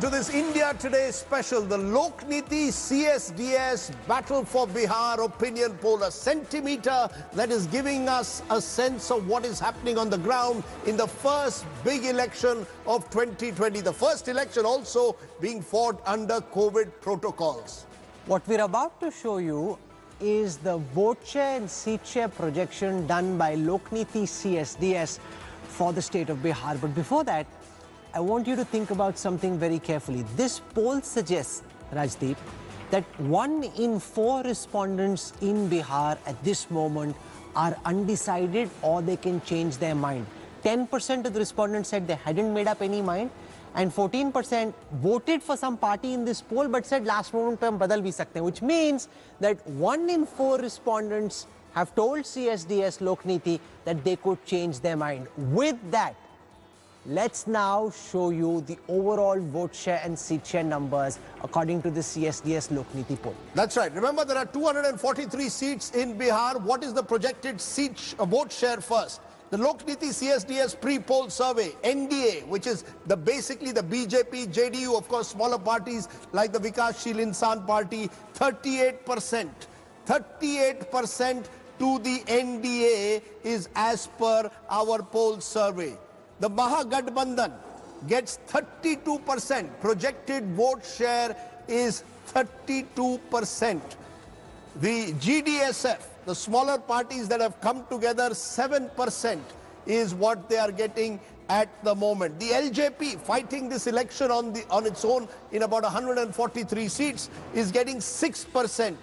welcome to this India Today special, the Lokniti CSDS Battle for Bihar opinion poll, a centimeter that is giving us a sense of what is happening on the ground in the first big election of 2020. The first election also being fought under COVID protocols. What we're about to show you is the vote share and seat share projection done by Lokniti CSDS for the state of Bihar. But before that, I want you to think about something very carefully. This poll suggests, Rajdeep, that 1 in 4 respondents in Bihar at this moment are undecided or they can change their mind. 10% of the respondents said they hadn't made up any mind, and 14% voted for some party in this poll but said last moment pe hum badal bhi sakte hain, which means that 1 in 4 respondents have told CSDS Lokniti that they could change their mind. With that, let's now show you the overall vote share and seat share numbers according to the CSDS Lokniti poll. That's right. Remember, there are 243 seats in Bihar. What is the projected vote share first? The Lokniti CSDS pre-poll survey, NDA, which is basically the BJP, JDU, of course, smaller parties like the Vikashsheel Insan Party, 38%. 38% to the NDA is as per our poll survey. The Mahagathbandhan gets 32%. Projected vote share is 32%. The GDSF, the smaller parties that have come together, 7% is what they are getting at the moment. The LJP, fighting this election on its own in about 143 seats, is getting 6%.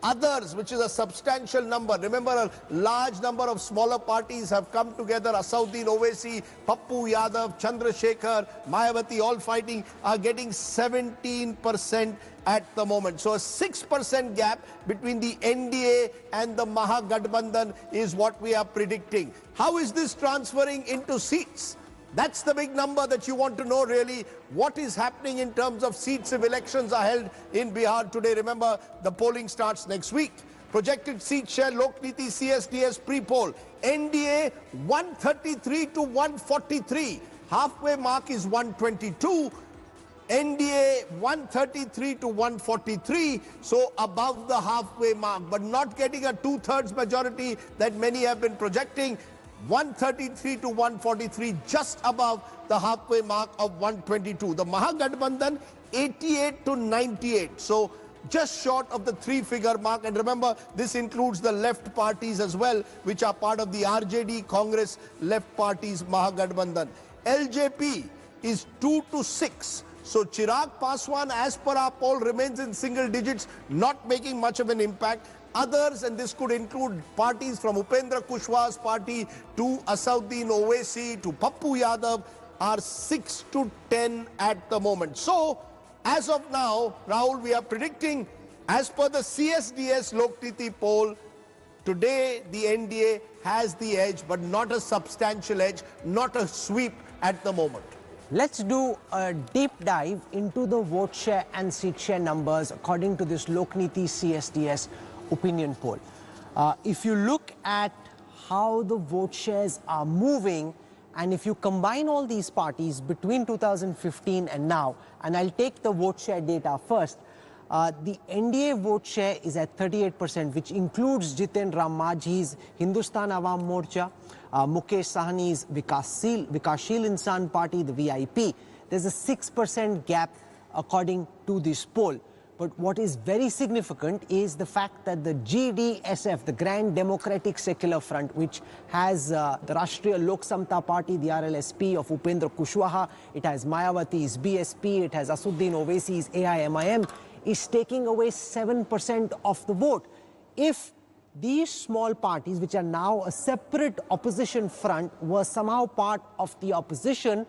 Others, which is a substantial number. Remember, a large number of smaller parties have come together. Asauddin Owaisi, Pappu Yadav, Chandrasekhar, Mayawati, all fighting, are getting 17% at the moment. So a 6% gap between the NDA and the Mahagathbandhan is what we are predicting. How is this transferring into seats? That's the big number that you want to know, really. What is happening in terms of seats if elections are held in Bihar today? Remember, the polling starts next week. Projected seat share, Lokniti CSDS pre-poll. NDA 133 to 143. Halfway mark is 122. NDA 133 to 143, so above the halfway mark, but not getting a 2/3 majority that many have been projecting. 133 to 143, just above the halfway mark of 122. The Mahagathbandhan 88 to 98, so just short of the 3-figure mark. And remember, this includes the left parties as well, which are part of the RJD Congress left parties Mahagathbandhan. LJP is 2 to 6. So Chirag Paswan, as per our poll, remains in single digits, not making much of an impact. Others, and this could include parties from Upendra Kushwaha's party to Asauddin Owaisi to Pappu Yadav, are 6 to 10 at the moment. So, as of now, Rahul, we are predicting, as per the CSDS Lokniti poll, today the NDA has the edge, but not a substantial edge, not a sweep at the moment. Let's do a deep dive into the vote share and seat share numbers according to this Lokniti CSDS opinion poll. If you look at how the vote shares are moving, and if you combine all these parties between 2015 and now, and I'll take the vote share data first, the NDA vote share is at 38%, which includes Jiten Ram Manjhi's Hindustan Awam Morcha, Mukesh Sahni's Vikashsheel Insan Party, the VIP. There's a 6% gap according to this poll. But what is very significant is the fact that the GDSF, the Grand Democratic Secular Front, which has the Rashtriya Lok Samta Party, the RLSP of Upendra Kushwaha, it has Mayawati's BSP, it has Asauddin Owaisi's AIMIM, is taking away 7% of the vote. If these small parties, which are now a separate opposition front, were somehow part of the opposition,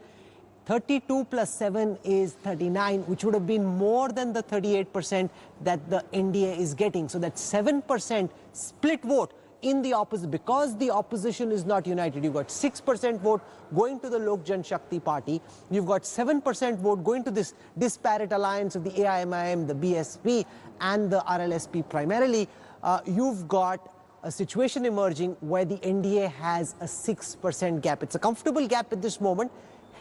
32 plus 7 is 39, which would have been more than the 38% that the NDA is getting. So that 7% split vote in the opposition, because the opposition is not united. You've got 6% vote going to the Lok Jan Shakti Party. You've got 7% vote going to this disparate alliance of the AIMIM, the BSP, and the RLSP primarily. You've got a situation emerging where the NDA has a 6% gap. It's a comfortable gap at this moment.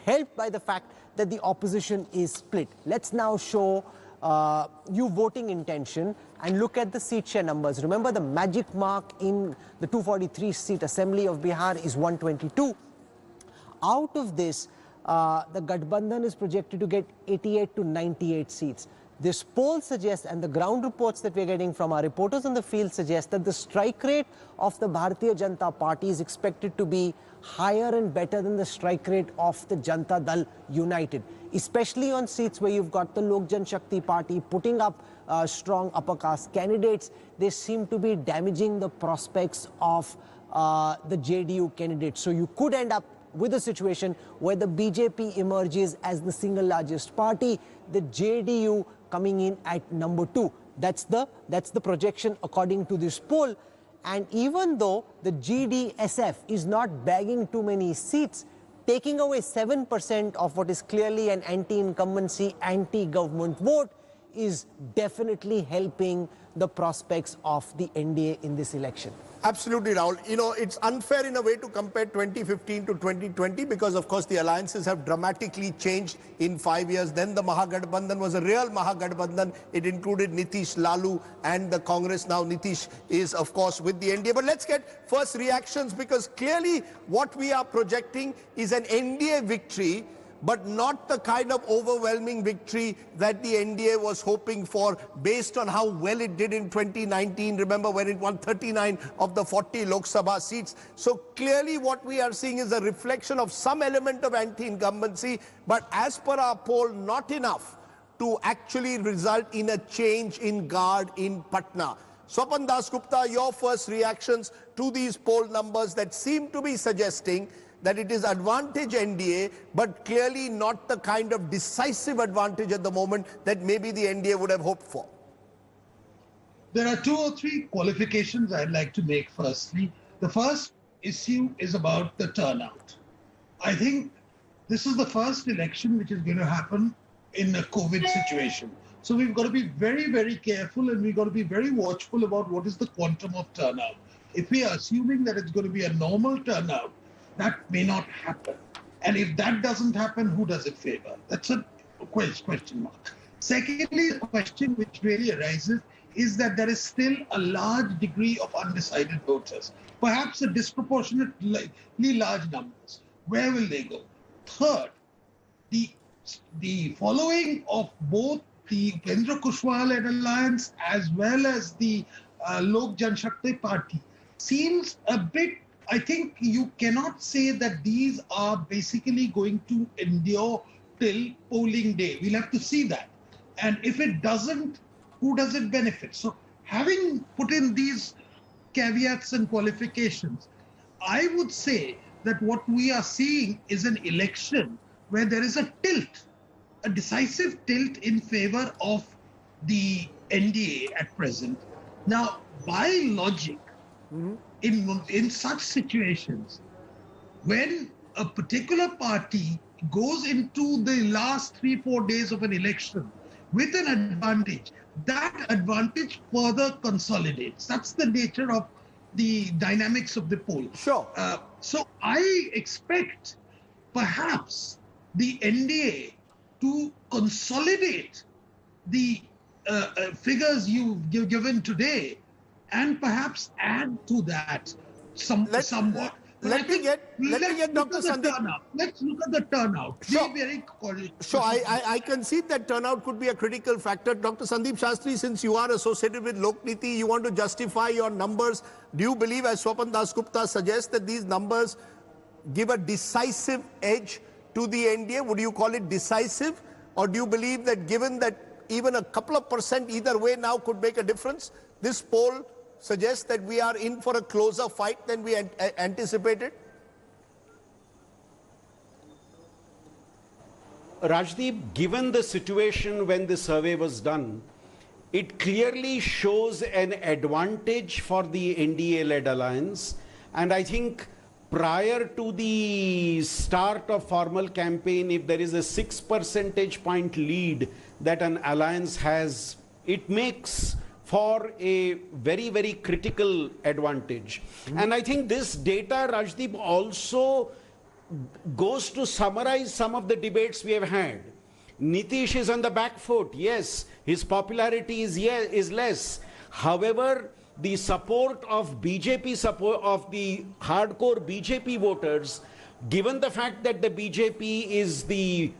helped by the fact that the opposition is split. Let's now show you voting intention and look at the seat share numbers. Remember, the magic mark in the 243-seat Assembly of Bihar is 122. Out of this, the Gathbandhan is projected to get 88 to 98 seats. This poll suggests, and the ground reports that we're getting from our reporters on the field suggest, that the strike rate of the Bharatiya Janata Party is expected to be higher and better than the strike rate of the Janata Dal United, especially on seats where you've got the Lok Janshakti Party putting up strong upper caste candidates. They seem to be damaging the prospects of the JDU candidates. So you could end up with a situation where the BJP emerges as the single largest party, the JDU coming in at number 2. That's the projection according to this poll. And even though the GDSF is not bagging too many seats, taking away 7% of what is clearly an anti-incumbency, anti-government vote is definitely helping the prospects of the NDA in this election. Absolutely, Rahul. You know, it's unfair in a way to compare 2015 to 2020 because, of course, the alliances have dramatically changed in 5 years. Then the Mahagathbandhan was a real Mahagathbandhan. It included Nitish, Lalu and the Congress. Now Nitish is, of course, with the NDA. But let's get first reactions, because clearly what we are projecting is an NDA victory, but not the kind of overwhelming victory that the NDA was hoping for based on how well it did in 2019. Remember, when it won 39 of the 40 Lok Sabha seats. So clearly what we are seeing is a reflection of some element of anti-incumbency, but as per our poll, not enough to actually result in a change in guard in Patna. Swapan Dasgupta, your first reactions to these poll numbers that seem to be suggesting that it is advantage NDA, but clearly not the kind of decisive advantage at the moment that maybe the NDA would have hoped for. There are 2 or 3 qualifications I'd like to make firstly. The first issue is about the turnout. I think this is the first election which is going to happen in a COVID situation. So we've got to be very, very careful, and we've got to be very watchful about what is the quantum of turnout. If we are assuming that it's going to be a normal turnout, that may not happen. And if that doesn't happen, who does it favor? That's a question mark. Secondly, the question which really arises is that there is still a large degree of undecided voters, perhaps a disproportionately large numbers. Where will they go? Third, the following of both the Upendra Kushwaha-led alliance as well as the Lok Janshakti Party seems a bit, I think you cannot say that these are basically going to endure till polling day. We'll have to see that. And if it doesn't, who does it benefit? So having put in these caveats and qualifications, I would say that what we are seeing is an election where there is a tilt, a decisive tilt in favor of the NDA at present. Now, by logic, in such situations, when a particular party goes into the last 3-4 days of an election with an advantage, that advantage further consolidates. That's the nature of the dynamics of the poll. Sure. So I expect perhaps the NDA to consolidate the figures you've given today, and perhaps add to that somewhat. Let me get Dr. Sandeep. Let's look at the turnout. Sure. Sure, I concede that turnout could be a critical factor. Dr. Sandeep Shastri, since you are associated with Lok Niti, you want to justify your numbers. Do you believe, as Swapan Dasgupta suggests, that these numbers give a decisive edge to the NDA? Would you call it decisive? Or do you believe that given that even a couple of percent either way now could make a difference, this poll suggests that we are in for a closer fight than we anticipated? Rajdeep, given the situation when the survey was done, it clearly shows an advantage for the NDA-led alliance. And I think prior to the start of formal campaign, if there is a 6 percentage point lead that an alliance has, it makes for a very, very critical advantage. And I think this data, Rajdeep, also goes to summarize some of the debates we have had. Nitish is on the back foot. Yes, his popularity is less. However, the support of BJP support of the hardcore BJP voters, given the fact that the BJP is the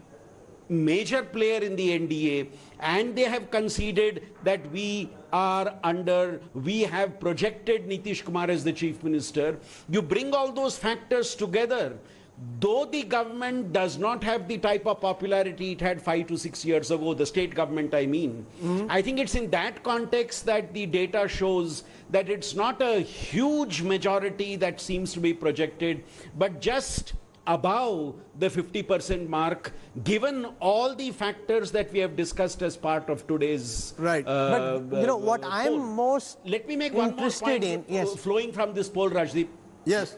major player in the NDA and they have conceded that we have projected Nitish Kumar as the chief minister, you bring all those factors together. Though the government does not have the type of popularity it had 5 to 6 years ago, the state government I mean, I think it's in that context that the data shows that it's not a huge majority that seems to be projected, but just above the 50% mark, given all the factors that we have discussed as part of today's Right. But you know what poll. I'm most Let me make one more interested point in, yes. flowing from this poll, Rajdeep. Yes.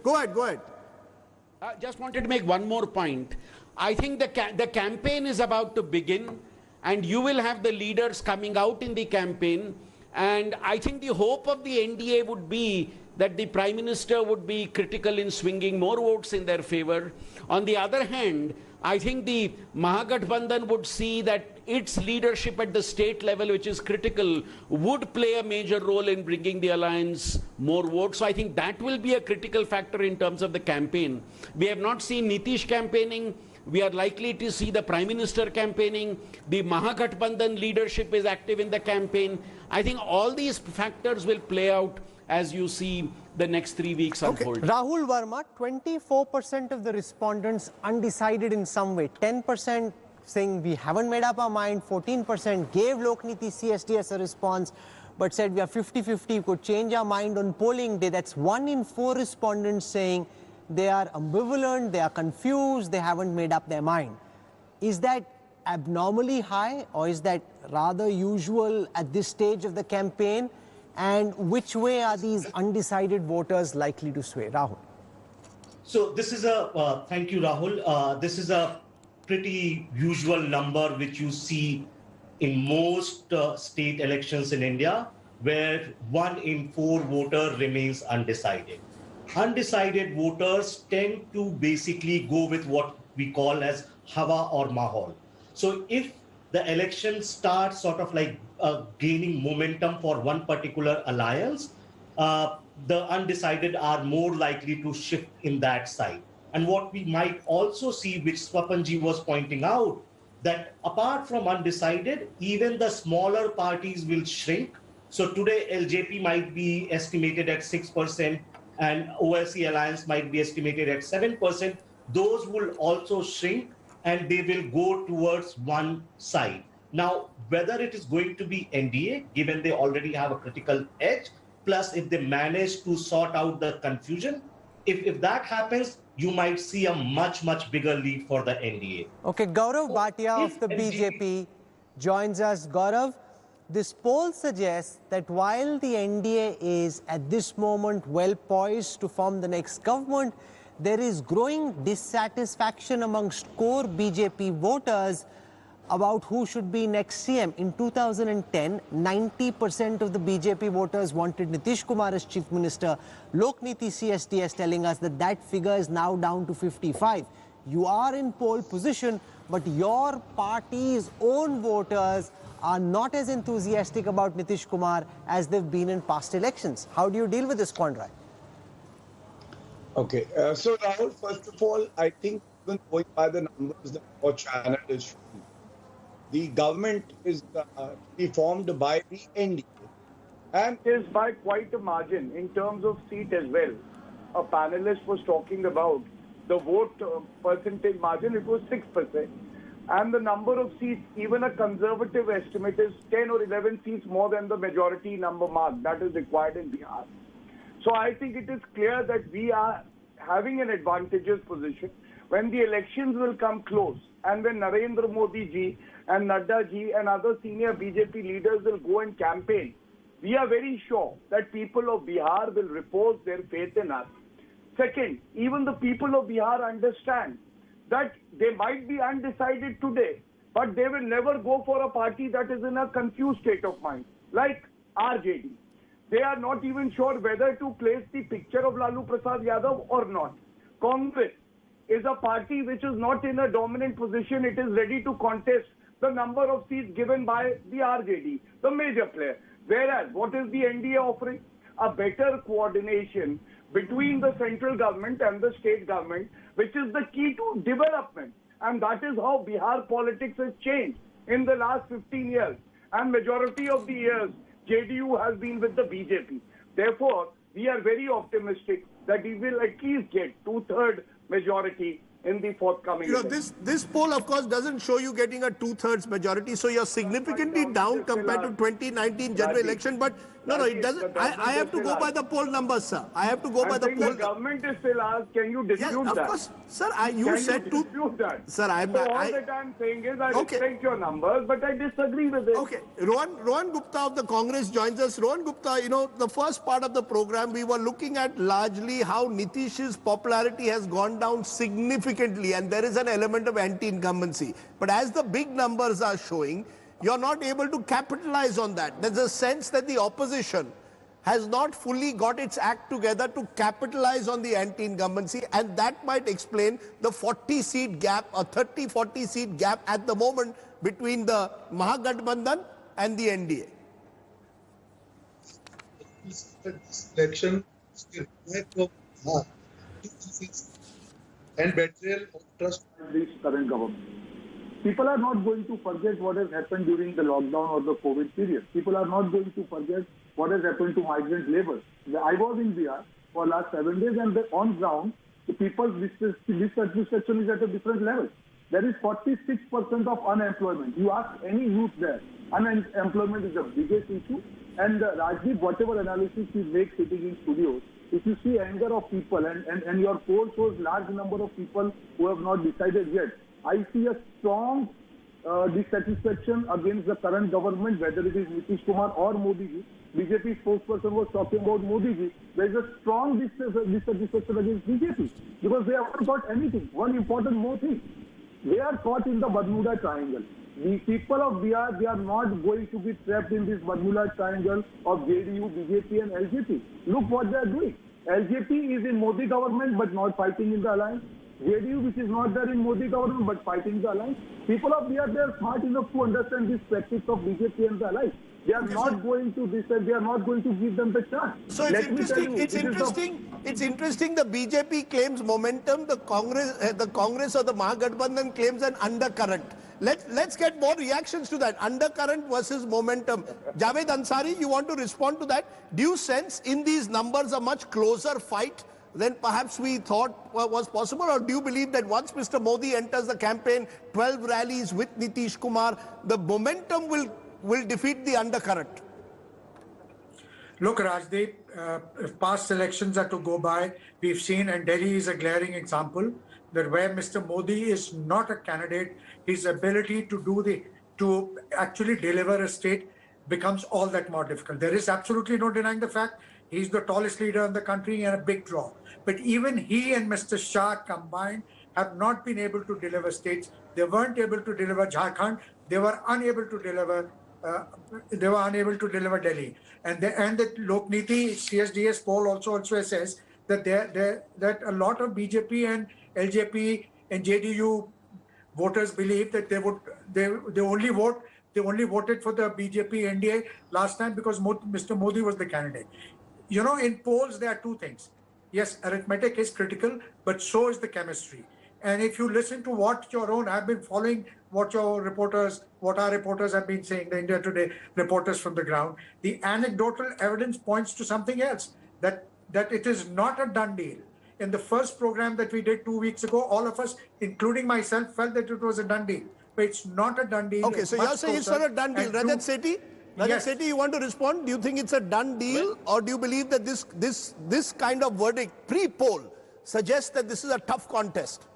Go ahead, go ahead. I just wanted to make one more point. I think the campaign is about to begin, and you will have the leaders coming out in the campaign. And I think the hope of the NDA would be that the Prime Minister would be critical in swinging more votes in their favor. On the other hand, I think the Mahagathbandhan would see that its leadership at the state level, which is critical, would play a major role in bringing the alliance more votes. So I think that will be a critical factor in terms of the campaign. We have not seen Nitish campaigning. We are likely to see the Prime Minister campaigning. The Mahagathbandhan leadership is active in the campaign. I think all these factors will play out as you see the next 3 weeks unfold. Rahul Verma, 24% of the respondents undecided in some way, 10% saying we haven't made up our mind, 14% gave Lokniti CSDS a response, but said we are 50-50, could change our mind on polling day. That's 1 in 4 respondents saying they are ambivalent, they are confused, they haven't made up their mind. Is that abnormally high, or is that rather usual at this stage of the campaign? And which way are these undecided voters likely to sway? Rahul. So this is a, thank you, Rahul. This is a pretty usual number which you see in most state elections in India, where 1 in 4 voter remains undecided. Undecided voters tend to basically go with what we call as Hawa or Mahol. So if the election starts sort of like gaining momentum for one particular alliance, the undecided are more likely to shift in that side. And what we might also see, which Swapanji was pointing out, that apart from undecided, even the smaller parties will shrink. So today LJP might be estimated at 6% and OSC Alliance might be estimated at 7%. Those will also shrink and they will go towards one side. Now, whether it is going to be NDA, given they already have a critical edge, plus if they manage to sort out the confusion, if that happens, you might see a much, much bigger lead for the NDA. Okay, Gaurav Bhatia of the BJP joins us. Gaurav, this poll suggests that while the NDA is at this moment well poised to form the next government, there is growing dissatisfaction amongst core BJP voters about who should be next CM. In 2010, 90% of the BJP voters wanted Nitish Kumar as Chief Minister. Lokniti CSDS telling us that that figure is now down to 55. You are in pole position, but your party's own voters are not as enthusiastic about Nitish Kumar as they've been in past elections. How do you deal with this quandary? Okay, so Rahul, first of all, I think even going by the numbers that our channel is showing, the government is to be formed by the NDA. And is by quite a margin in terms of seat as well. A panelist was talking about the vote percentage margin, it was 6%. And the number of seats, even a conservative estimate is 10 or 11 seats more than the majority number mark that is required in Bihar. So I think it is clear that we are having an advantageous position. When the elections will come close and when Narendra Modi ji and Nadda ji and other senior BJP leaders will go and campaign, we are very sure that people of Bihar will repose their faith in us. Second, even the people of Bihar understand that they might be undecided today, but they will never go for a party that is in a confused state of mind, like RJD. They are not even sure whether to place the picture of Lalu Prasad Yadav or not. Congress, is a party which is not in a dominant position. It is ready to contest the number of seats given by the RJD, the major player. Whereas, what is the NDA offering? A better coordination between the central government and the state government, which is the key to development. And that is how Bihar politics has changed in the last 15 years. And majority of the years, JDU has been with the BJP. Therefore, we are very optimistic that we will at least get 2/3 majority in the forthcoming election. This poll, of course, doesn't show you getting a 2/3 majority, so you're significantly down compared to 2019 general election. But no, it doesn't. I have to go by the poll numbers, sir. I have to go by the poll. The government is still asked, can you dispute that? Of course, sir. You said to dispute that. Sir, I'm so not. All that I'm saying is I respect your numbers, but I disagree with it. Okay, Rohan Gupta of the Congress joins us. Rohan Gupta, the first part of the program, we were looking at largely how Nitish's popularity has gone down significantly, and there is an element of anti-incumbency. But as the big numbers are showing, you're not able to capitalize on that. There's a sense that the opposition has not fully got its act together to capitalize on the anti-incumbency, and that might explain the 40-seat gap, a 30-40 seat gap at the moment between the Mahagathbandhan and the NDA. This election and betrayal of trust. This current government. People are not going to forget what has happened during the lockdown or the COVID period. People are not going to forget what has happened to migrant labor. I was in Bihar for last 7 days, and on ground, the people's dissatisfaction is at a different level. There is 46% of unemployment. You ask any youth there, unemployment is the biggest issue. And Rajdeep, whatever analysis you make sitting in studios, if you see anger of people and your poll shows large number of people who have not decided yet, I see a strong dissatisfaction against the current government, whether it is Nitish Kumar or Modi ji. BJP spokesperson was talking about Modi ji. There is a strong dissatisfaction against BJP because they haven't got anything. One important more thing, they are caught in the Bermuda Triangle. The people of Bihar, they are not going to be trapped in this Bermuda Triangle of JDU, BJP and LJP. Look what they are doing. LJP is in Modi government but not fighting in the alliance. JDU, which is not there in Modi government but fighting the alliance. People of Bihar, they are smart enough to understand this practice of BJP and the alliance. They are not going to decide. They are not going to give them the chance. So it's interesting. The BJP claims momentum. The Congress or the Mahagathbandhan claims an undercurrent. Let's get more reactions to that undercurrent versus momentum. Javed Ansari, you want to respond to that? Do you sense in these numbers a much closer fight than perhaps we thought was possible, or do you believe that once Mr. Modi enters the campaign, 12 rallies with Nitish Kumar, the momentum will defeat the undercurrent? Look, Rajdeep, if past elections are to go by, we've seen, and Delhi is a glaring example, that where Mr. Modi is not a candidate, his ability to actually deliver a state becomes all that more difficult. There is absolutely no denying the fact he's the tallest leader in the country and a big draw. But even he and Mr. Shah combined have not been able to deliver states. They weren't able to deliver Jharkhand. They were unable to deliver. Delhi. And the Lokniti CSDS poll also says that that a lot of BJP and LJP and JDU voters believe that they only voted for the BJP NDA last time because Mr. Modi was the candidate. In polls there are two things. Yes, arithmetic is critical, but so is the chemistry. And if you listen to I've been following what our reporters have been saying, the India Today reporters from the ground, the anecdotal evidence points to something else, that it is not a done deal. In the first program that we did 2 weeks ago, all of us, including myself, felt that it was a done deal. But it's not a done deal. Okay, so you're saying it's not a done deal. Rajat Sethi? Rajat Sethi, you want to respond? Do you think it's a done deal, or do you believe that this kind of verdict, pre-poll, suggests that this is a tough contest?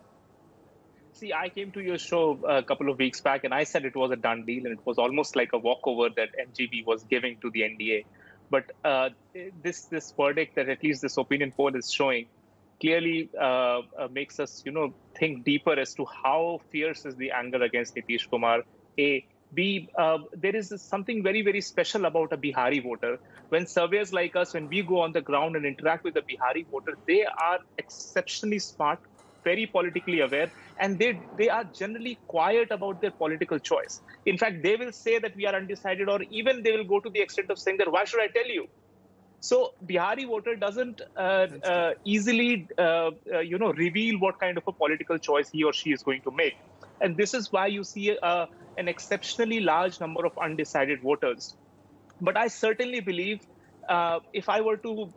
See, I came to your show a couple of weeks back and I said it was a done deal and it was almost like a walkover that MGB was giving to the NDA. But this verdict that at least this opinion poll is showing clearly makes us, think deeper as to how fierce is the anger against Nitish Kumar. A. B, there is something very, very special about a Bihari voter. When surveyors like us, when we go on the ground and interact with the Bihari voter, they are exceptionally smart. very politically aware, and they are generally quiet about their political choice. In fact, they will say that we are undecided, or even they will go to the extent of saying that, why should I tell you? So Bihari voter doesn't easily, reveal what kind of a political choice he or she is going to make. And this is why you see an exceptionally large number of undecided voters. But I certainly believe if I were to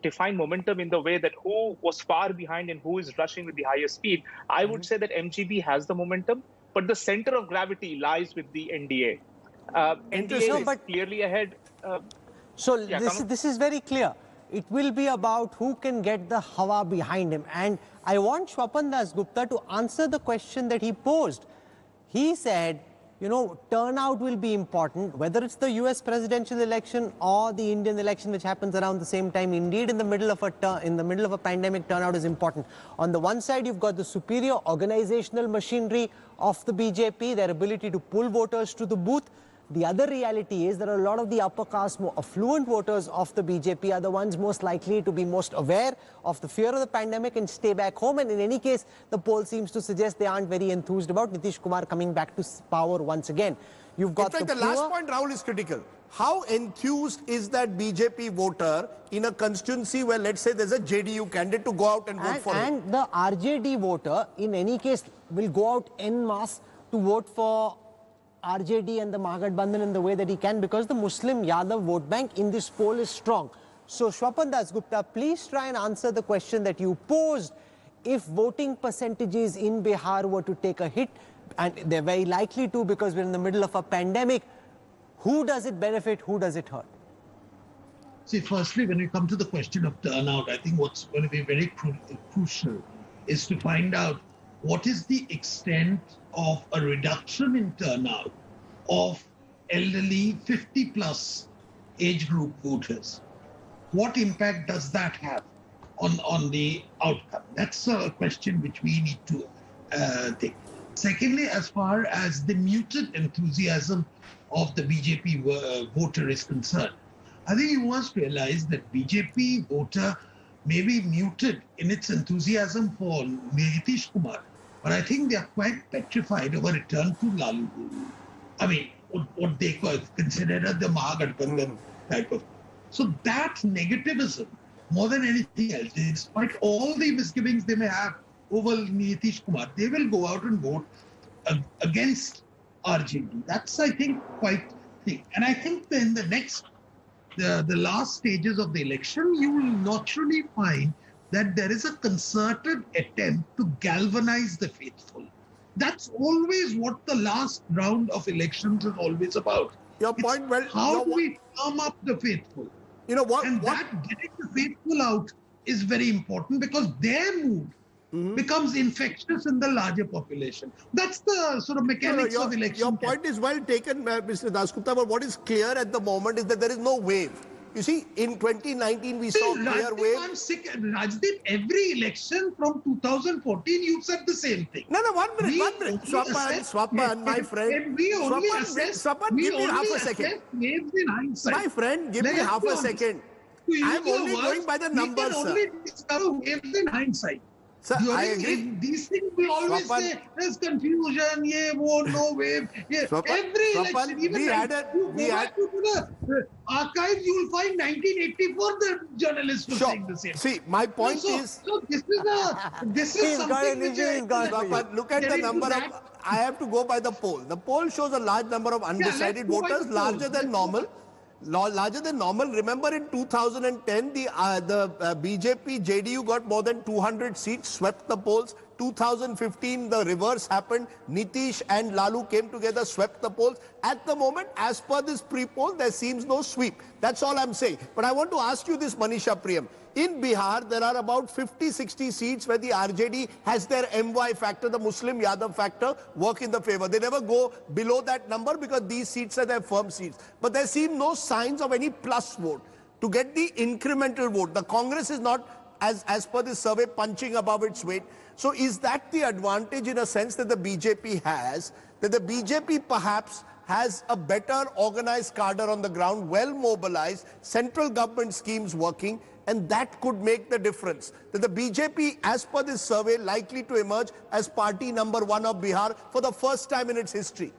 define momentum in the way that who was far behind and who is rushing with the highest speed, I would say that MGB has the momentum, but the center of gravity lies with the NDA. NDA is clearly ahead. So this is very clear. It will be about who can get the hawa behind him. And I want Swapan Dasgupta to answer the question that he posed. He said, turnout will be important, whether it's the US presidential election or the Indian election, which happens around the same time. Indeed, in the middle of a pandemic, turnout is important. On the one side, you've got the superior organizational machinery of the BJP, their ability to pull voters to the booth. The other reality is that a lot of the upper caste, more affluent voters of the BJP are the ones most likely to be most aware of the fear of the pandemic and stay back home. And in any case, the poll seems to suggest they aren't very enthused about Nitish Kumar coming back to power once again. You've got the last point, Rahul, is critical. How enthused is that BJP voter in a constituency where, let's say, there's a JDU candidate to go out and vote for him? And the RJD voter, in any case, will go out en masse to vote for RJD and the Mahagathbandhan in the way that he can, because the Muslim Yadav vote bank in this poll is strong. So Swapan Dasgupta, please try and answer the question that you posed. If voting percentages in Bihar were to take a hit, and they're very likely to because we're in the middle of a pandemic, who does it benefit, who does it hurt? See, firstly, when we come to the question of turnout, I think what's going to be very crucial is to find out what is the extent of a reduction in turnout of elderly 50-plus age group voters. What impact does that have on the outcome? That's a question which we need to take. Secondly, as far as the muted enthusiasm of the BJP voter is concerned, I think you must realize that BJP voter may be muted in its enthusiasm for Nitish Kumar, but I think they are quite petrified of a return to Lalu. I mean, what they consider the Mahagathbandhan type of. So that negativism, more than anything else, despite all the misgivings they may have over Nitish Kumar, they will go out and vote against RJD. That's, I think, quite thing. And I think then the last stages of the election, you will naturally find that there is a concerted attempt to galvanize the faithful. That's always what the last round of elections is always about. Your point, well, how do we firm up the faithful? You know what? And that getting the faithful out is very important because their mood becomes infectious in the larger population. That's the sort of mechanics of election. Your point is well taken, Mr. Dasgupta, but what is clear at the moment is that there is no wave. You see, in 2019, we saw clear wave. I'm sick. Rajdeep, every election from 2014, you've said the same thing. No, one minute. Swapan, my friend. We only assess. Swapan, give me half a second. Waves in hindsight. My friend, give me half a second. I'm only going by the numbers, sir. We can only discover waves in hindsight. Sir, I agree. These things we always say there's confusion, no wave. Every election, even we had to the archives, you will find 1984 the journalists were saying the same. See, my point is. So this is something which look at the number of. I have to go by the poll. The poll shows a large number of undecided voters, larger than normal. Remember in 2010, the BJP, JDU got more than 200 seats, swept the polls. 2015, the reverse happened. Nitish and Lalu came together, swept the polls. At the moment, as per this pre-poll, there seems no sweep. That's all I'm saying. But I want to ask you this, Manisha Priyam. In Bihar, there are about 50-60 seats where the RJD has their MY factor, the Muslim Yadav factor, work in the favor. They never go below that number because these seats are their firm seats. But there seem no signs of any plus vote. To get the incremental vote, the Congress is not as per this survey, punching above its weight. So is that the advantage in a sense that the BJP has, that the BJP perhaps has a better organized cadre on the ground, well mobilized, central government schemes working, and that could make the difference? That the BJP, as per this survey, likely to emerge as party number 1 of Bihar for the first time in its history.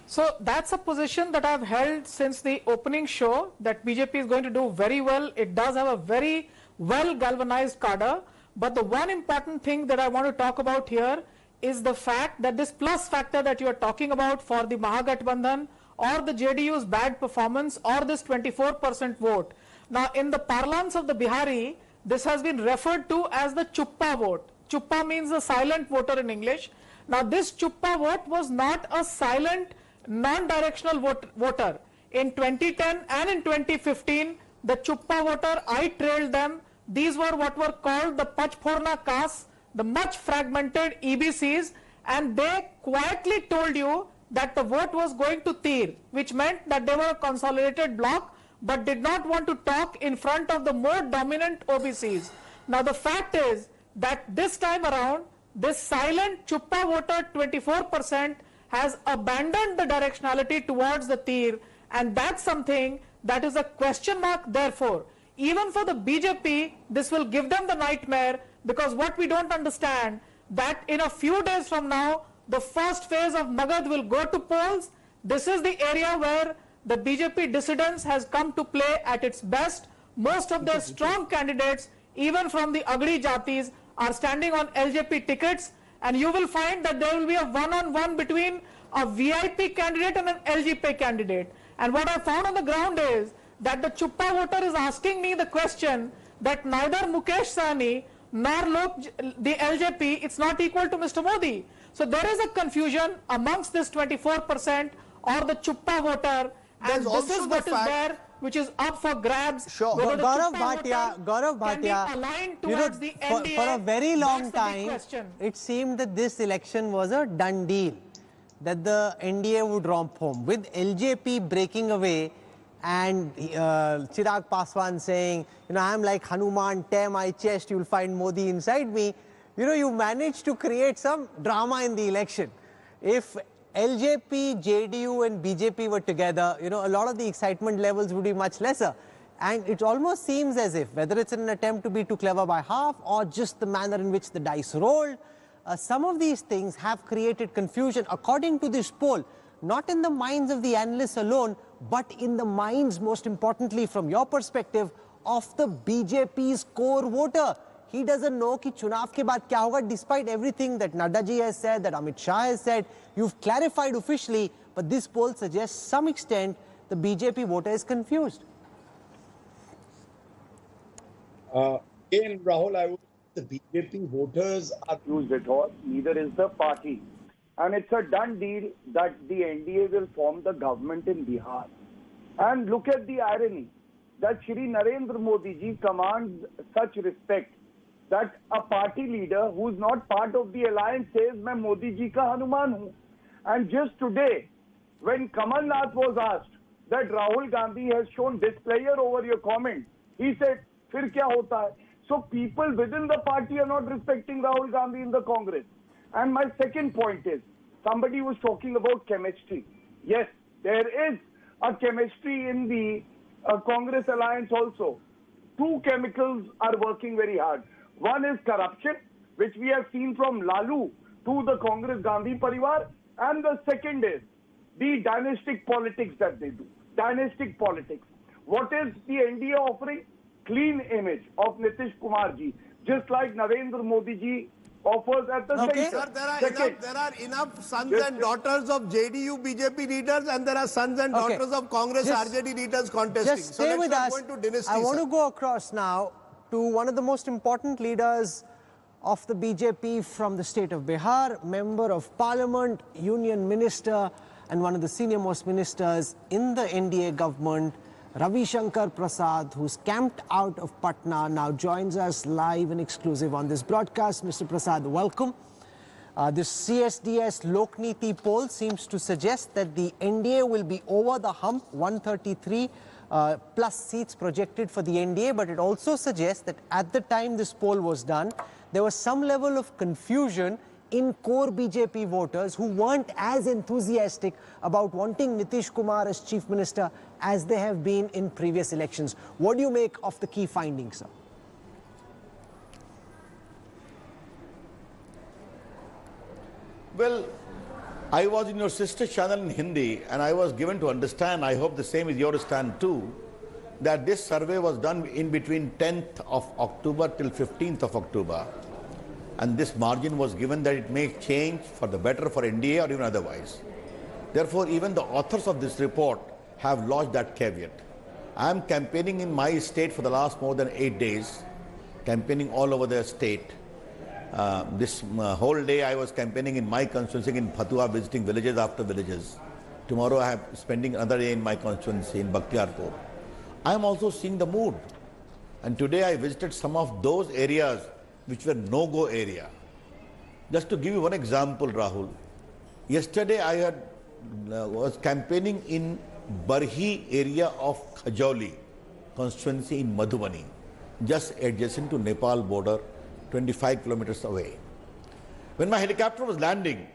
So that's a position that I've held since the opening show, that BJP is going to do very well. It does have a very well galvanized cadre. But the one important thing that I want to talk about here is the fact that this plus factor that you are talking about for the Mahagathbandhan or the JDU's bad performance or this 24% vote. Now in the parlance of the Bihari, this has been referred to as the Chuppa vote. Chuppa means the silent voter in English. Now this Chuppa vote was not a silent, non-directional voter. In 2010 and in 2015, the Chuppa voter, I trailed them. These were what were called the Pachphorna castes, the much fragmented EBCs, and they quietly told you that the vote was going to Tir, which meant that they were a consolidated bloc, but did not want to talk in front of the more dominant OBCs. Now the fact is that this time around, this silent Chuppa voter, 24%, has abandoned the directionality towards the Tir, and that's something that is a question mark. Therefore, even for the BJP, this will give them the nightmare, because what we don't understand, that in a few days from now, the first phase of Magad will go to polls. This is the area where the BJP dissidence has come to play at its best. Most of their strong candidates, even from the Agdi Jatis, are standing on LJP tickets, and you will find that there will be a one-on-one between a VIP candidate and an LJP candidate. And what I found on the ground is that the Chuppa voter is asking me the question that neither Mukesh Sahni nor the LJP, it's not equal to Mr. Modi. So there is a confusion amongst this 24% or the Chuppa voter, and this is what is there, which is up for grabs. Sure. Gaurav Bhatia, you know, for a very long time, it seemed that this election was a done deal, that the NDA would romp home. With LJP breaking away and Chirag Paswan saying, you know, I'm like Hanuman, tear my chest, you'll find Modi inside me. You know, you managed to create some drama in the election. If LJP, JDU and BJP were together, you know, a lot of the excitement levels would be much lesser. And it almost seems as if, whether it's an attempt to be too clever by half or just the manner in which the dice rolled, some of these things have created confusion, according to this poll, not in the minds of the analysts alone, but in the minds, most importantly, from your perspective, of the BJP's core voter. He doesn't know कि चुनाव के बाद क्या होगा, despite everything that Nadda ji has said, that Amit Shah has said. You've clarified officially, but this poll suggests some extent the BJP voter is confused. Again, Rahul, I would say the BJP voters are confused at all. Neither is the party. And it's a done deal that the NDA will form the government in Bihar. And look at the irony that Shri Narendra Modi ji commands such respect that a party leader who's not part of the alliance says, "Main Modi ji ka Hanuman hu." And just today, when Kamal Nath was asked that Rahul Gandhi has shown displeasure over your comment, he said, "Fir kya hota hai?" So people within the party are not respecting Rahul Gandhi in the Congress. And my second point is, somebody was talking about chemistry. Yes, there is a chemistry in the Congress alliance also. Two chemicals are working very hard. One is corruption, which we have seen from Lalu to the Congress Gandhi Parivar. And the second is the dynastic politics that they do. Dynastic politics. What is the NDA offering? Clean image of Nitish Kumar ji, just like Narendra Modi ji offers at the center. Sir, there are enough sons and daughters of JDU BJP leaders, and there are sons and daughters of Congress RJD leaders contesting. Just stay with us. I want to go across now to one of the most important leaders of the BJP from the state of Bihar, Member of Parliament, Union Minister, and one of the senior most ministers in the NDA government, Ravi Shankar Prasad, who's camped out of Patna, now joins us live and exclusive on this broadcast. Mr. Prasad, welcome. This CSDS Lokniti poll seems to suggest that the NDA will be over the hump, 133 plus seats projected for the NDA, but it also suggests that at the time this poll was done, there was some level of confusion in core BJP voters who weren't as enthusiastic about wanting Nitish Kumar as Chief Minister as they have been in previous elections. What do you make of the key findings, sir? Well, I was in your sister channel in Hindi and I was given to understand, I hope the same is your stand too, that this survey was done in between 10th of October till 15th of October. And this margin was given that it may change for the better for NDA or even otherwise. Therefore, even the authors of this report have lodged that caveat. I am campaigning in my state for the last more than 8 days, campaigning all over the state. This whole day I was campaigning in my constituency in Phatua, visiting villages after villages. Tomorrow I am spending another day in my constituency in Bakhtiarpur. I am also seeing the mood. And today I visited some of those areas which were no-go area. Just to give you one example, Rahul. Yesterday I was campaigning in Barhi area of Khajoli constituency in Madhubani, just adjacent to Nepal border, 25 kilometers away. When my helicopter was landing,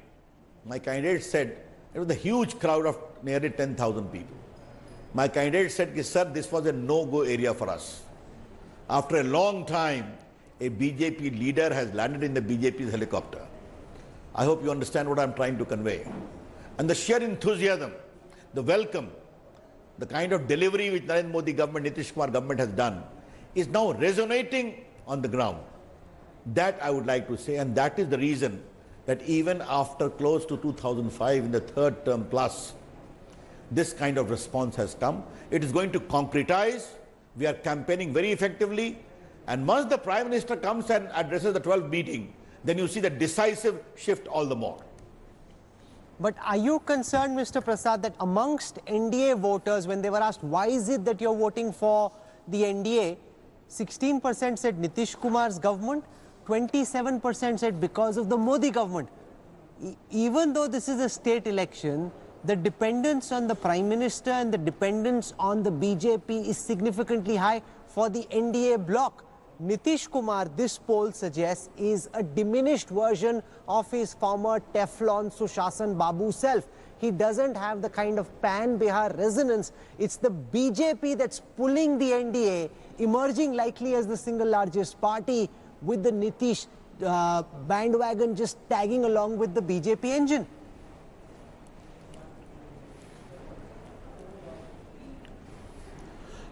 my candidate said, it was a huge crowd of nearly 10,000 people. My candidate said, sir, this was a no-go area for us. After a long time, a BJP leader has landed in the BJP's helicopter. I hope you understand what I'm trying to convey. And the sheer enthusiasm, the welcome, the kind of delivery which Narendra Modi government, Nitish Kumar government has done is now resonating on the ground. That I would like to say, and that is the reason that even after close to 2005 in the third term plus, this kind of response has come. It is going to concretize. We are campaigning very effectively. And once the Prime Minister comes and addresses the 12th meeting, then you see the decisive shift all the more. But are you concerned, Mr. Prasad, that amongst NDA voters, when they were asked, why is it that you're voting for the NDA, 16% said Nitish Kumar's government, 27% said because of the Modi government. Even though this is a state election, the dependence on the Prime Minister and the dependence on the BJP is significantly high for the NDA bloc. Nitish Kumar, this poll suggests, is a diminished version of his former Teflon Sushasan Babu self. He doesn't have the kind of pan-Bihar resonance. It's the BJP that's pulling the NDA, emerging likely as the single largest party, with the Nitish bandwagon just tagging along with the BJP engine.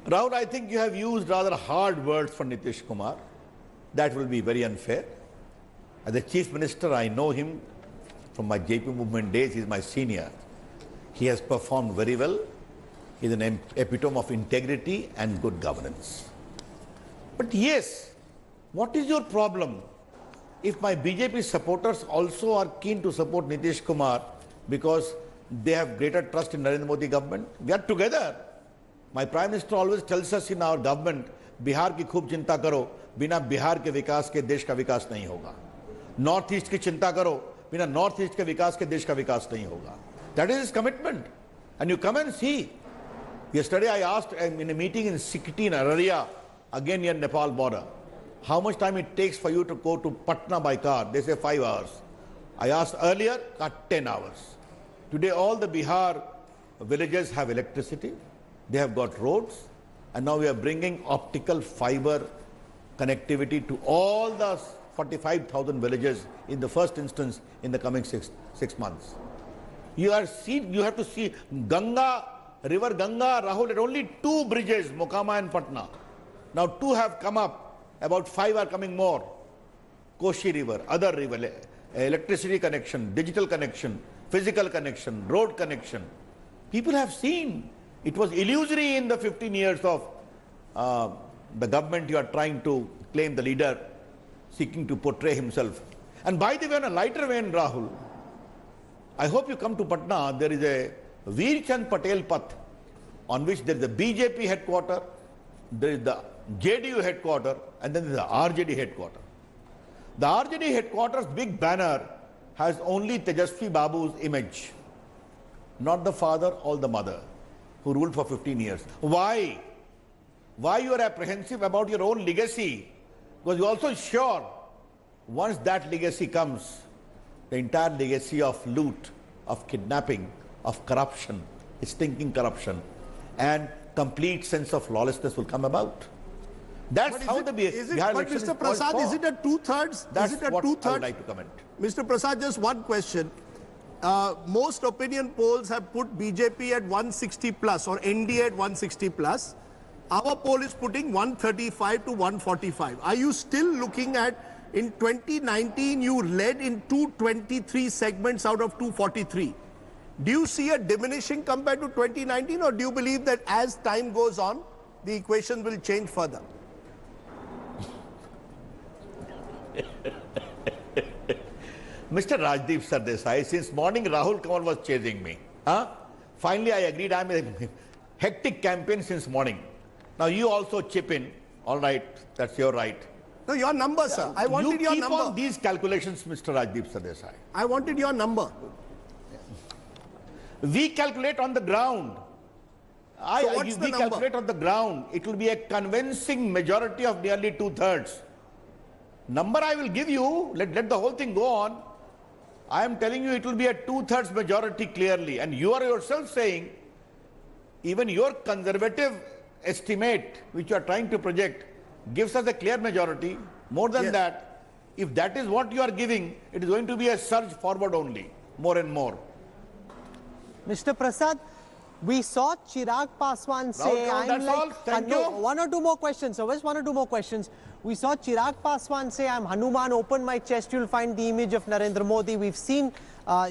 Rahul, I think you have used rather hard words for Nitish Kumar. That will be very unfair. As the Chief Minister, I know him from my JP movement days. He is my senior. He has performed very well. He is an epitome of integrity and good governance. But yes, what is your problem if my BJP supporters also are keen to support Nitish Kumar because they have greater trust in Narendra Modi government? We are together. My Prime Minister always tells us in our government, Bihar ki khub chinta karo, bina Bihar ke vikas ke desh ka vikas nahi hoga. North East ki chinta karo, bina North East ke vikas ke desh ka vikas nahi hoga. That is his commitment. And you come and see. Yesterday I asked in a meeting in Sikiti in Araria, again near Nepal border, how much time it takes for you to go to Patna by car. They say 5 hours. I asked earlier, 10 hours. Today all the Bihar villages have electricity. They have got roads, and now we are bringing optical fiber connectivity to all the 45,000 villages in the first instance in the coming six months. You have to see Ganga, river Ganga, Rahul, had only 2 bridges, Mokama and Patna. Now 2 have come up, about 5 are coming more. Koshi river, other river, electricity connection, digital connection, physical connection, road connection. People have seen. It was illusory in the 15 years of the government you are trying to claim the leader, seeking to portray himself. And by the way, on a lighter vein, Rahul, I hope you come to Patna. There is a Veer Chand Patel Path on which there is a BJP headquarter, there is the JDU headquarter, and then there is the RJD headquarter. The RJD headquarters big banner has only Tejasvi Babu's image, not the father or the mother. who ruled for 15 years. Why? Why you are apprehensive about your own legacy? Because you're also sure once that legacy comes, the entire legacy of loot, of kidnapping, of corruption, stinking corruption, and complete sense of lawlessness will come about. That's how the Bihar election is Mr. Prasad, is it a two-thirds? That's is it a what two-thirds? I would like to comment. Mr. Prasad, just one question. Most opinion polls have put BJP at 160 plus or NDA at 160 plus. Our poll is putting 135 to 145. Are you still looking at, in 2019, you led in 223 segments out of 243. Do you see a diminishing compared to 2019, or do you believe that as time goes on, the equation will change further? Mr. Rajdeep Sardesai, since morning Rahul Kamal was chasing me. Finally, I agreed. I'm a hectic campaign since morning. Now you also chip in. All right, that's your right. No, your number, sir. I wanted your number. You keep on these calculations, Mr. Rajdeep Sardesai. I wanted your number. We calculate on the ground. We calculate on the ground. It will be a convincing majority of nearly 2/3. Number I will give you. Let the whole thing go on. I am telling you it will be a 2/3 majority clearly. And you are yourself saying, even your conservative estimate, which you are trying to project, gives us a clear majority. More than that, if that is what you are giving, it is going to be a surge forward only, more and more. Mr. Prasad, we saw Chirag Paswan say, one or two more questions, sir. Just one or two more questions. We saw Chirag Paswan say, I'm Hanuman, open my chest, you'll find the image of Narendra Modi. We've seen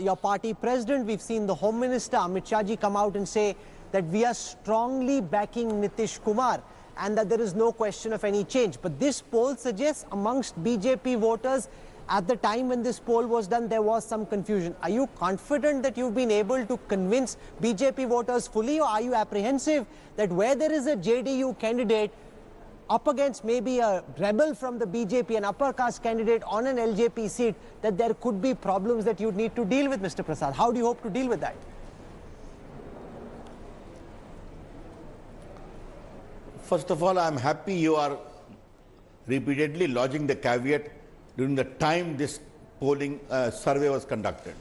your party president, we've seen the Home Minister, Amit Shah ji, come out and say that we are strongly backing Nitish Kumar and that there is no question of any change. But this poll suggests amongst BJP voters, at the time when this poll was done, there was some confusion. Are you confident that you've been able to convince BJP voters fully, or are you apprehensive that where there is a JDU candidate up against maybe a rebel from the BJP, an upper caste candidate on an LJP seat, that there could be problems that you'd need to deal with, Mr. Prasad? How do you hope to deal with that? First of all, I'm happy you are repeatedly lodging the caveat during the time this polling survey was conducted.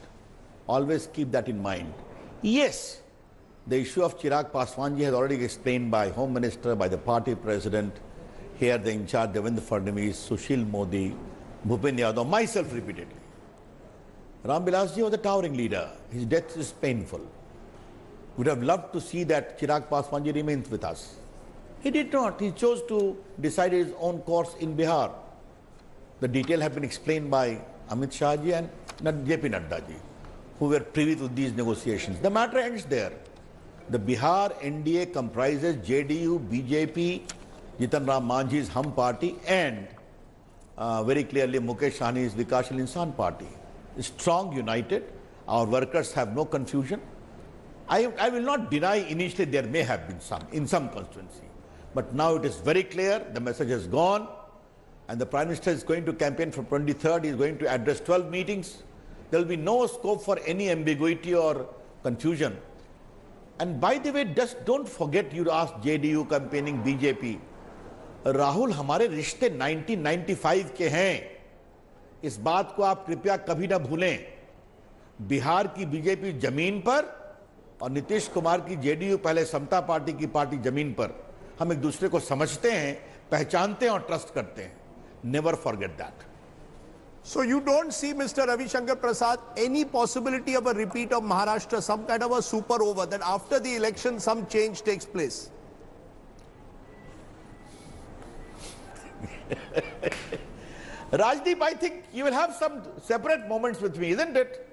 Always keep that in mind. Yes, the issue of Chirag Paswan ji has already been explained by Home Minister, by the party president, here the in charge Devendra Fadnavis, Sushil Modi, Bhupen Yadav, myself repeatedly. Ram Vilas ji was a towering leader. His death is painful. Would have loved to see that Chirag Paswan ji remains with us. He did not. He chose to decide his own course in Bihar. The detail have been explained by Amit Shah ji and JP Nadda ji, who were privy to these negotiations. The matter ends there. The Bihar NDA comprises JDU, BJP, Jitan Ram Manjhi's Hum Party, and very clearly Mukesh Sahni's Vikashshil Insan Party. Strong, united. Our workers have no confusion. I will not deny initially there may have been some in some constituency. But now it is very clear, the message has gone, and the Prime Minister is going to campaign from 23rd. He is going to address 12 meetings. There will be no scope for any ambiguity or confusion. And by the way, just don't forget, you asked JDU campaigning BJP. Rahul, हमारे रिश्ते 1995 के हैं. इस बात को आप कृपया कभी ना भूलें. बिहार की बीजेपी जमीन पर और नीतीश कुमार की जेडीयू पहले समता पार्टी की पार्टी जमीन पर. हम एक दूसरे को समझते हैं, पहचानते हैं और ट्रस्ट करते हैं. Never forget that. So you don't see, Mr. Ravi Shankar Prasad, any possibility of a repeat of Maharashtra, some kind of a super over, that after the election some change takes place? Rajdeep, I think you will have some separate moments with me, isn't it?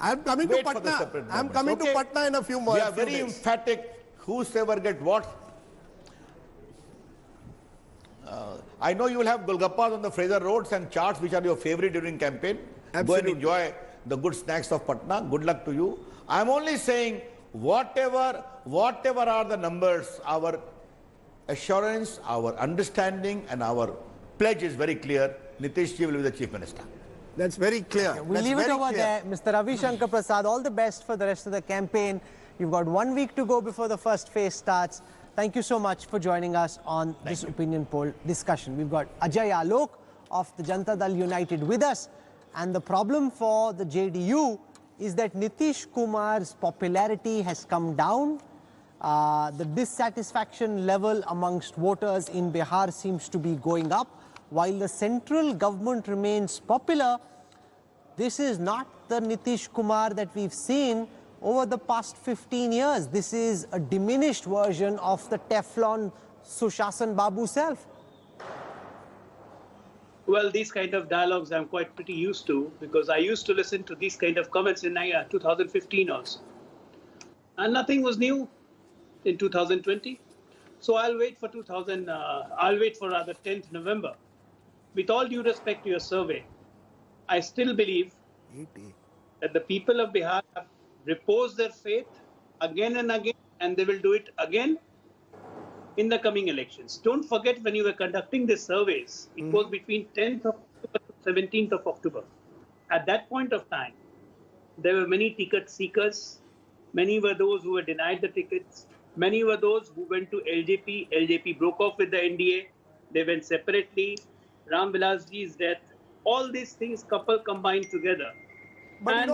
I'm coming to Patna. I'm coming to Patna in a few more. We are very emphatic. Whosoever get what. I know you will have Golgappas on the Fraser roads and charts, which are your favorite during campaign. Absolutely. Go and enjoy the good snacks of Patna. Good luck to you. I'm only saying, whatever are the numbers, our assurance, our understanding, and our pledge is very clear. Nitish ji will be the Chief Minister. That's very clear. We'll leave it over there. Mr. Ravi Shankar Prasad, all the best for the rest of the campaign. We've got 1 week to go before the first phase starts. Thank you so much for joining us on this opinion poll discussion. We've got Ajay Alok of the Janata Dal United with us. And the problem for the JDU is that Nitish Kumar's popularity has come down. The dissatisfaction level amongst voters in Bihar seems to be going up. While the central government remains popular, this is not the Nitish Kumar that we've seen over the past 15 years. This is a diminished version of the Teflon Sushasan Babu self. Well, these kind of dialogues I'm quite pretty used to, because I used to listen to these kind of comments in 2015 also. And nothing was new in 2020. So I'll wait for rather 10th November. With all due respect to your survey, I still believe that the people of Bihar have reposed their faith again and again, and they will do it again in the coming elections. Don't forget, when you were conducting these surveys, it was between 10th of October to 17th of October. At that point of time, there were many ticket seekers. Many were those who were denied the tickets. Many were those who went to LJP. LJP broke off with the NDA. They went separately. Ram Vilas Ji's death. All these things combined together. But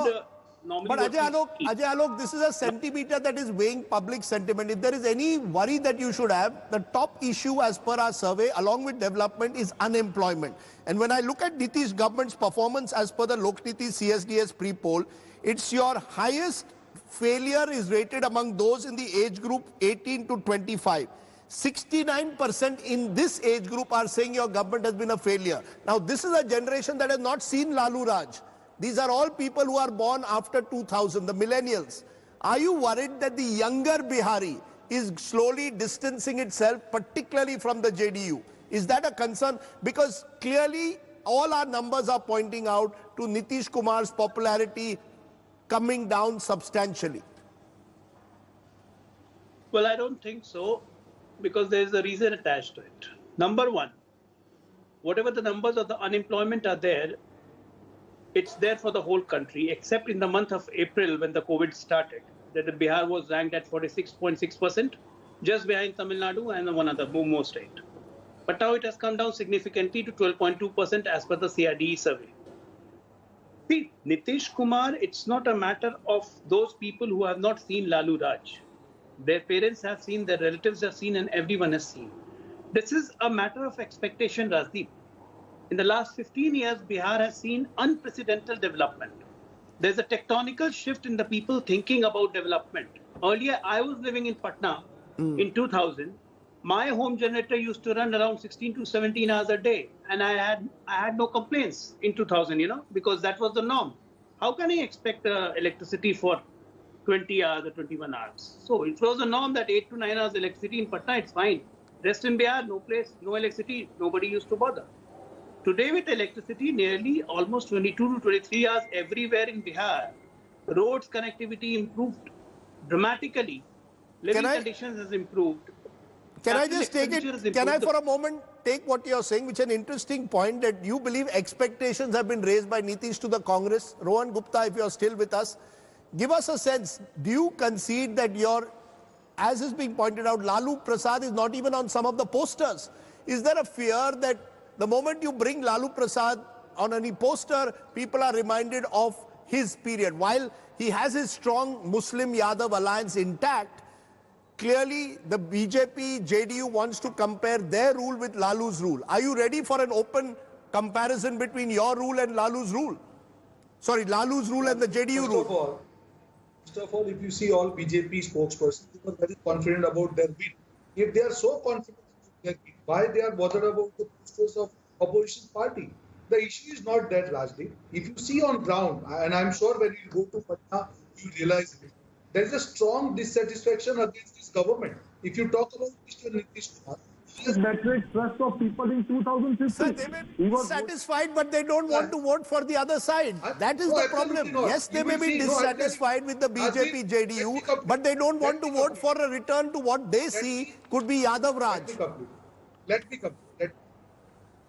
Ajay Alok, this is a centimeter that is weighing public sentiment. If there is any worry that you should have, the top issue as per our survey, along with development, is unemployment. And when I look at Nitish government's performance as per the Lokniti CSDS pre-poll, it's your highest failure is rated among those in the age group 18 to 25. 69% in this age group are saying your government has been a failure. Now, this is a generation that has not seen Lalu Raj. These are all people who are born after 2000, the millennials. Are you worried that the younger Bihari is slowly distancing itself, particularly from the JDU? Is that a concern? Because clearly all our numbers are pointing out to Nitish Kumar's popularity coming down substantially. Well, I don't think so, because there is a reason attached to it. Number one, whatever the numbers of the unemployment are there, it's there for the whole country, except in the month of April when the COVID started, that the Bihar was ranked at 46.6%, just behind Tamil Nadu and one other more state. But now it has come down significantly to 12.2% as per the CRDE survey. See, Nitish Kumar, it's not a matter of those people who have not seen Lalu Raj. Their parents have seen, their relatives have seen, and everyone has seen. This is a matter of expectation, Rajdeep. In the last 15 years, Bihar has seen unprecedented development. There's a tectonical shift in the people thinking about development. Earlier, I was living in Patna in 2000. My home generator used to run around 16 to 17 hours a day. And I had no complaints in 2000, because that was the norm. How can I expect electricity for 20 hours or 21 hours? So it was a norm that 8 to 9 hours electricity in Patna, it's fine. Rest in Bihar, no place, no electricity, nobody used to bother. Today with electricity, nearly almost 22 to 23 hours everywhere in Bihar, roads connectivity improved dramatically. Living conditions has improved. Can I just take it? Can I for a moment take what you're saying, which is an interesting point, that you believe expectations have been raised by Nitish to the Congress? Rohan Gupta, if you're still with us, give us a sense. Do you concede that as is being pointed out, Lalu Prasad is not even on some of the posters? Is there a fear that the moment you bring Lalu Prasad on any poster, people are reminded of his period? While he has his strong Muslim Yadav alliance intact, clearly the BJP, JDU wants to compare their rule with Lalu's rule. Are you ready for an open comparison between your rule and Lalu's rule? Sorry, Lalu's rule and the JDU rule. First of all, if you see all BJP spokespersons, they are very confident about their win. If they are so confident about their win, why they are bothered about the posters of opposition party? The issue is not that, Rajdeep. If you see on ground, and I'm sure when you go to Patna, you realize it, there is a strong dissatisfaction against this government. If you talk about Mr. Nitish Kumar, metric trust of people in 2015. Sir, they may be dissatisfied, but they don't want to vote for the other side. That is the problem. Yes, they may be dissatisfied with the BJP, JDU, but they don't want to vote for a return to what they see could be Yadav Raj. Let me complete.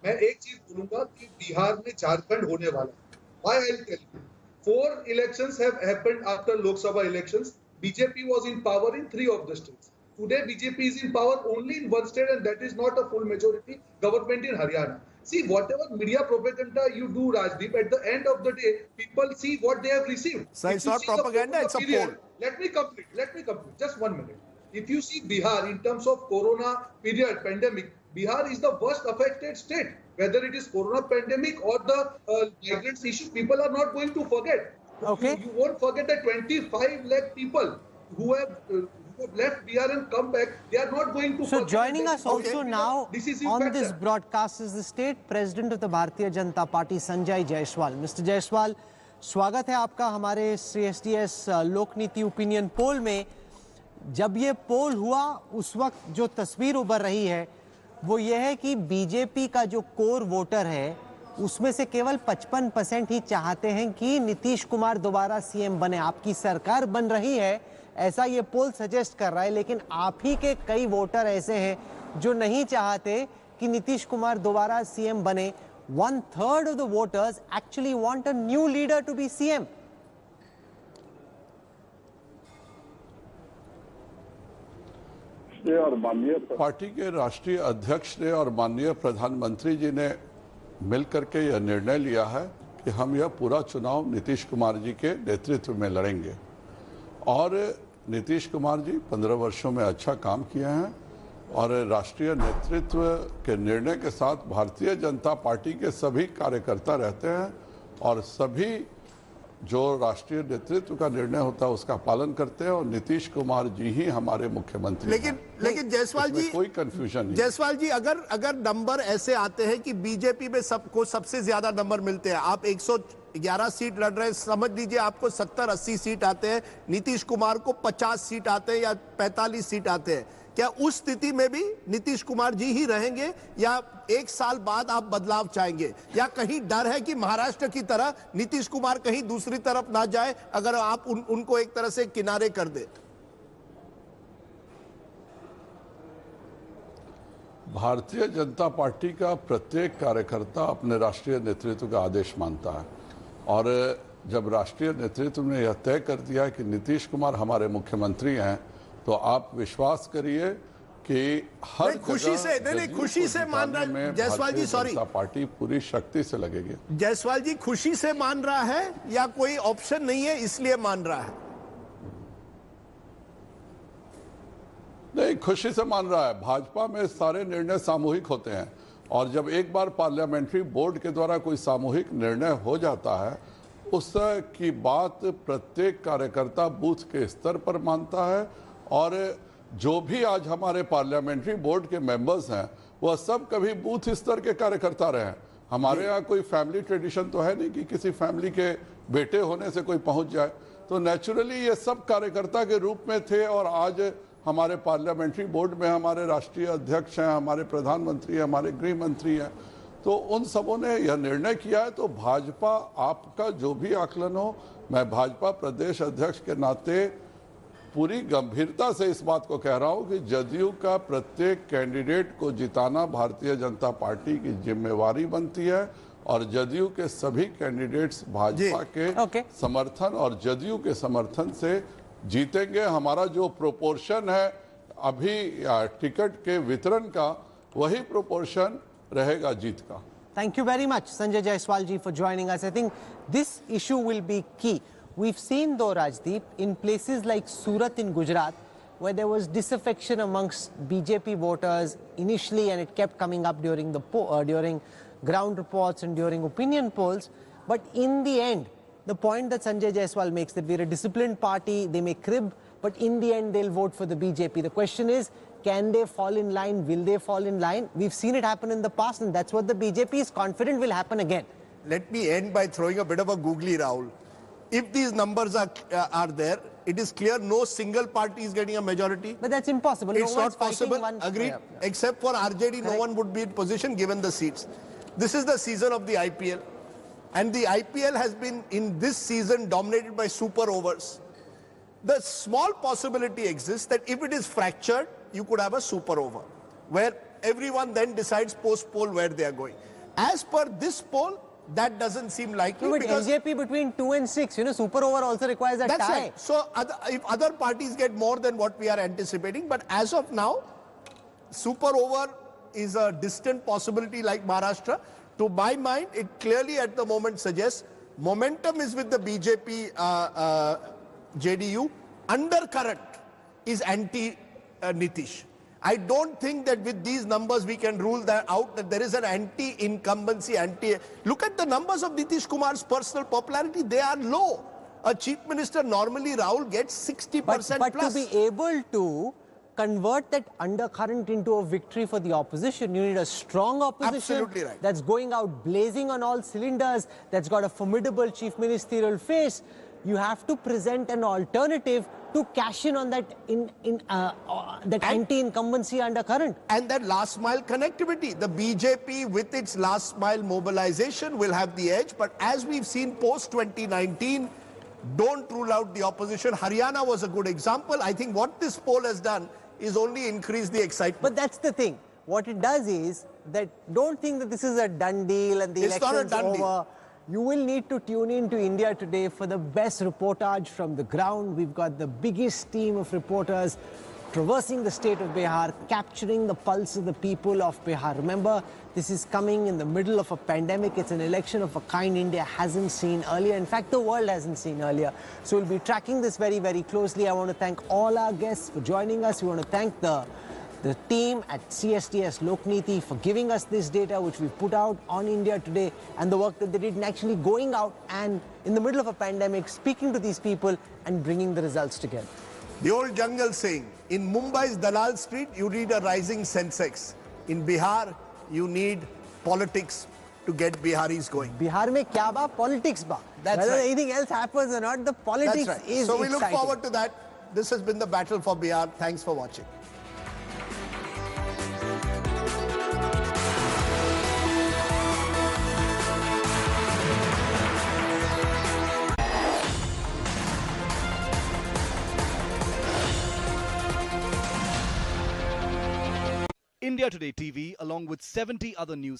मैं एक चीज बोलूंगा कि बिहार में झारखंड होने वाला है. Why I'll tell you. 4 elections have happened after Lok Sabha elections. BJP was in power in 3 of the states. Today, BJP is in power only in 1 state, and that is not a full majority government in Haryana. See, whatever media propaganda you do, Rajdeep, at the end of the day, people see what they have received. So it's not propaganda, it's a poll. Let me complete. Just 1 minute. If you see Bihar in terms of corona period, pandemic, Bihar is the worst affected state. Whether it is corona pandemic or the migrants issue, people are not going to forget. Okay. You won't forget that 25 lakh people who have left Bihar and come back, they are not going to So forget. joining us also now on factor. this broadcast is the State President of the Bharatiya Janata Party, Sanjay Jaiswal. Mr. Jaiswal, स्वागत है आपका हमारे CSDS लोक नीति opinion poll में। जब ये पोल हुआ उस वक्त जो तस्वीर उभर रही है वो ये है कि बीजेपी का जो कोर वोटर है उसमें से केवल 55% ही चाहते हैं कि नीतीश कुमार दोबारा सीएम बने, आपकी सरकार बन रही है, ऐसा ये पोल सजेस्ट कर रहा है। लेकिन आप ही के कई वोटर ऐसे हैं जो नहीं चाहते कि नीतीश कुमार दोबारा सीएम बने। 1/3 of the voters actually want a new leader to be CM. और माननीय पार्टी के राष्ट्रीय अध्यक्ष ने और माननीय प्रधानमंत्री जी ने मिलकर के यह निर्णय लिया है कि हम यह पूरा चुनाव नीतीश कुमार जी के नेतृत्व में लड़ेंगे। और नीतीश कुमार जी 15 वर्षों में अच्छा काम किए हैं और राष्ट्रीय नेतृत्व के निर्णय के साथ भारतीय जनता पार्टी के सभी कार्यकर्ता रहते हैं और सभी जो राष्ट्रीय नेतृत्व का निर्णय होता है उसका पालन करते हैं और नीतीश कुमार जी ही हमारे मुख्यमंत्री हैं। लेकिन जायसवाल जी, कोई कंफ्यूजन नहीं। जायसवाल जी, अगर नंबर ऐसे आते हैं कि बीजेपी में सबको सबसे ज्यादा नंबर मिलते हैं, आप 111 सीट लड़ रहे हैं, समझ लीजिए आपको 70-80 सीट आते हैं, नीतीश कुमार को 50 सीट आते हैं या 45 सीट आते हैं, क्या उस स्थिति में भी नीतीश कुमार जी ही रहेंगे या 1 साल बाद आप बदलाव चाहेंगे, या कहीं डर है कि महाराष्ट्र की तरह नीतीश कुमार कहीं दूसरी तरफ ना जाए अगर आप उनको एक तरह से किनारे कर दे? भारतीय जनता पार्टी का प्रत्येक कार्यकर्ता अपने राष्ट्रीय नेतृत्व का आदेश मानता है और जब राष्ट्रीय नेतृत्व ने यह तय कर दिया कि नीतीश कुमार हमारे मुख्यमंत्री हैं तो आप विश्वास करिए कि हर खुशी से खुशी से मान रहा है जायसवाल जी, सॉरी, पार्टी पूरी शक्ति से लगेगी। जायसवाल जी खुशी से मान रहा है या कोई ऑप्शन नहीं है इसलिए मान रहा है? नहीं, खुशी से मान रहा है। भाजपा में सारे निर्णय सामूहिक होते हैं और जब एक बार पार्लियामेंट्री बोर्ड के द्वारा कोई सामूहिक निर्णय हो जाता है उस की बात प्रत्येक कार्यकर्ता बूथ के स्तर पर मानता है और जो भी आज हमारे पार्लियामेंट्री बोर्ड के मेंबर्स हैं वह सब कभी बूथ स्तर के कार्यकर्ता रहे हैं। हमारे यहाँ कोई फैमिली ट्रेडिशन तो है नहीं कि किसी फैमिली के बेटे होने से कोई पहुंच जाए, तो नेचुरली ये सब कार्यकर्ता के रूप में थे और आज हमारे पार्लियामेंट्री बोर्ड में हमारे राष्ट्रीय अध्यक्ष हैं, हमारे प्रधानमंत्री हैं, हमारे गृह मंत्री हैं, तो उन सबों ने यह निर्णय किया है। तो भाजपा, आपका जो भी आकलन हो, मैं भाजपा प्रदेश अध्यक्ष के नाते पूरी गंभीरता से इस बात को कह रहा हूं कि जदयू का प्रत्येक कैंडिडेट को जिताना भारतीय जनता पार्टी की जिम्मेवारी बनती है और जदयू के सभी कैंडिडेट्स भाजपा के समर्थन और जदयू के समर्थन से जीतेंगे। हमारा जो प्रोपोर्शन है अभी टिकट के वितरण का, वही प्रोपोर्शन रहेगा जीत का। Thank you very much, Sanjay Jaiswal ji, for joining us. I think this issue will be key. We've seen though, Rajdeep, in places like Surat in Gujarat, where there was disaffection amongst BJP voters initially, and it kept coming up during the during ground reports and during opinion polls. But in the end, the point that Sanjay Jaiswal makes, that we're a disciplined party, they may crib, but in the end they'll vote for the BJP. The question is, can they fall in line? Will they fall in line? We've seen it happen in the past, and that's what the BJP is confident will happen again. Let me end by throwing a bit of a googly, Rahul. If these numbers are there, it is clear no single party is getting a majority. But that's impossible. It's no not possible. Agreed. Except for RJD, no one would be in position given the seats. This is the season of the IPL. And the IPL has been, in this season, dominated by super overs. The small possibility exists that if it is fractured, you could have a super over, where everyone then decides post-poll where they are going. As per this poll, that doesn't seem likely. No, but because LJP between 2 and 6, super over also requires a that's tie. right. So if other parties get more than what we are anticipating, but as of now, super over is a distant possibility like Maharashtra. To my mind, it clearly at the moment suggests momentum is with the BJP JDU. Undercurrent is anti-Nitish. I don't think that with these numbers we can rule that out, that there is an anti-incumbency, Look at the numbers of Nitish Kumar's personal popularity. They are low. A chief minister, normally Rahul gets 60% but plus. to be able to convert that undercurrent into a victory for the opposition, you need a strong opposition. Absolutely right. That's going out blazing on all cylinders, that's got a formidable chief ministerial face. You have to present an alternative to cash in on that that anti-incumbency undercurrent. And that last mile connectivity. The BJP with its last mile mobilization will have the edge. But as we've seen post 2019, don't rule out the opposition. Haryana was a good example. I think what this poll has done is only increase the excitement. But that's the thing. What it does is that don't think that this is a done deal and the It's not a election's done over. deal. You will need to tune in to India Today for the best reportage from the ground. We've got the biggest team of reporters traversing the state of Bihar, capturing the pulse of the people of Bihar. Remember, this is coming in the middle of a pandemic. It's an election of a kind India hasn't seen earlier. In fact, the world hasn't seen earlier. So we'll be tracking this very, very closely. I want to thank all our guests for joining us. We want to thank the team at CSDS Lokniti for giving us this data, which we put out on India Today, and the work that they did in actually going out and in the middle of a pandemic, speaking to these people and bringing the results together. The old jungle saying, in Mumbai's Dalal Street, you need a rising Sensex. In Bihar, you need politics to get Biharis going. Bihar mein kya ba? Politics ba. That's Whether right. anything else happens or not, the politics That's right. is So we look exciting. forward to that. This has been the battle for Bihar. Thanks for watching. India Today TV, along with 70 other news